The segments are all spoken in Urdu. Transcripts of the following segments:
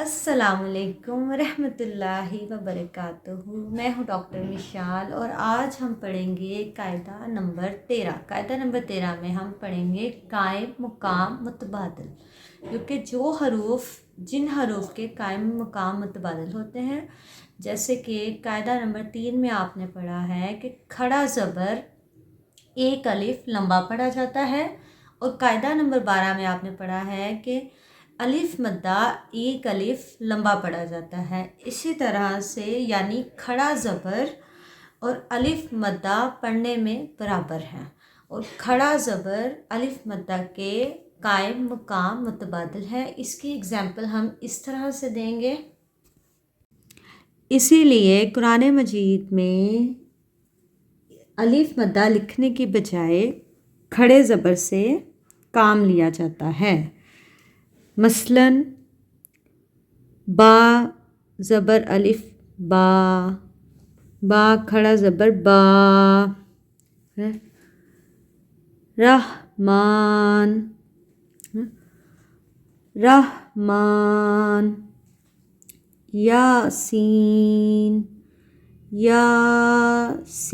السلام علیکم ورحمۃ اللہ وبرکاتہ۔ میں ہوں ڈاکٹر مشال اور آج ہم پڑھیں گے قاعدہ نمبر 13۔ قاعدہ نمبر 13 میں ہم پڑھیں گے قائم مقام متبادل، کیونکہ جن حروف کے قائم مقام متبادل ہوتے ہیں، جیسے کہ قاعدہ نمبر 3 میں آپ نے پڑھا ہے کہ کھڑا زبر ایک الف لمبا پڑھا جاتا ہے، اور قاعدہ نمبر 12 میں آپ نے پڑھا ہے کہ الف مدہ ایک الف لمبا پڑھا جاتا ہے۔ اسی طرح سے یعنی کھڑا زبر اور الف مدہ پڑھنے میں برابر ہیں، اور کھڑا زبر الف مدہ کے قائم مقام متبادل ہے۔ اس کی اگزامپل ہم اس طرح سے دیں گے۔ اسی لیے قرآن مجید میں الف مدہ لکھنے کی بجائے کھڑے زبر سے کام لیا جاتا ہے۔ مثلاً با زبر الف با، با کھڑا زبر با، رحمان رحمان، یاسین یاسین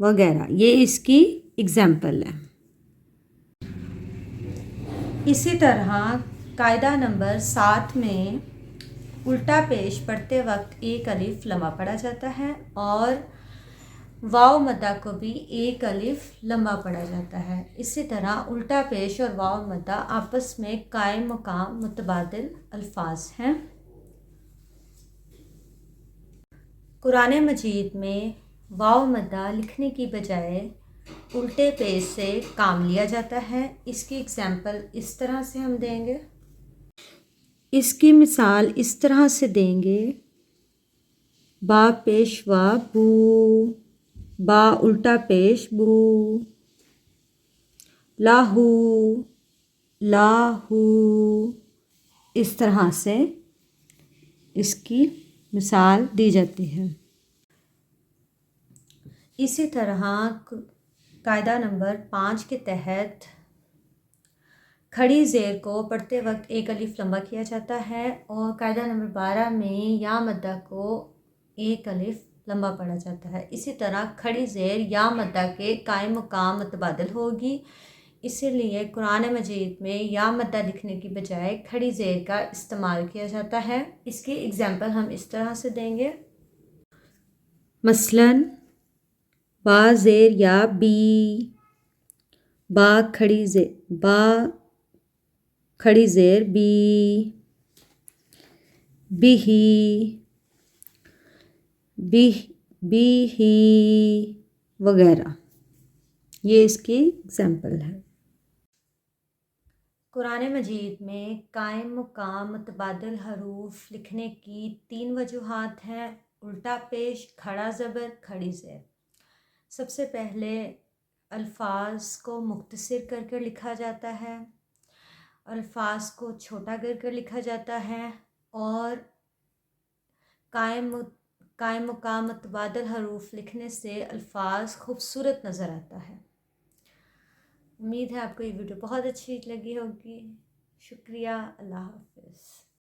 وغیرہ، یہ اس کی اگزامپل ہے۔ اسی طرح قاعدہ نمبر 7 میں الٹا پیش پڑھتے وقت ایک الف لمبا پڑھا جاتا ہے، اور واو مدہ کو بھی ایک الف لمبا پڑھا جاتا ہے۔ اسی طرح الٹا پیش اور واو مدہ آپس میں قائم مقام متبادل الفاظ ہیں۔ قرآن مجید میں واو مدہ لکھنے کی بجائے الٹے پیش سے کام لیا جاتا ہے۔ اس کی اگزامپل اس طرح سے ہم دیں گے۔ اس کی مثال اس طرح سے دیں گے: با پیش وا بو، با الٹا پیش بو، لاہو لاہو۔ اس طرح سے اس کی مثال دی جاتی ہے۔ اسی طرح قاعدہ نمبر 5 کے تحت کھڑی زیر کو پڑھتے وقت ایک الف لمبا کیا جاتا ہے، اور قاعدہ نمبر 12 میں یا مدہ کو ایک الف لمبا پڑھا جاتا ہے۔ اسی طرح کھڑی زیر یا مدہ کے قائم مقام متبادل ہوگی، اسی لیے قرآن مجید میں یا مدہ لکھنے کی بجائے کھڑی زیر کا استعمال کیا جاتا ہے۔ اس کی اگزامپل ہم اس طرح سے دیں گے۔ مثلاً با زیر یا بی، با کھڑی زیر بی، بھی وغیرہ، یہ اس کی اگزامپل ہے۔ قرآن مجید میں قائم مقام متبادل حروف لکھنے کی 3 وجوہات ہیں: الٹا پیش، کھڑا زبر، کھڑی زیر۔ سب سے پہلے الفاظ کو مختصر کر کر لکھا جاتا ہے، الفاظ کو چھوٹا کر کر لکھا جاتا ہے، اور قائم مقام متبادل حروف لکھنے سے الفاظ خوبصورت نظر آتا ہے۔ امید ہے آپ کو یہ ویڈیو بہت اچھی لگی ہوگی۔ شکریہ، اللہ حافظ۔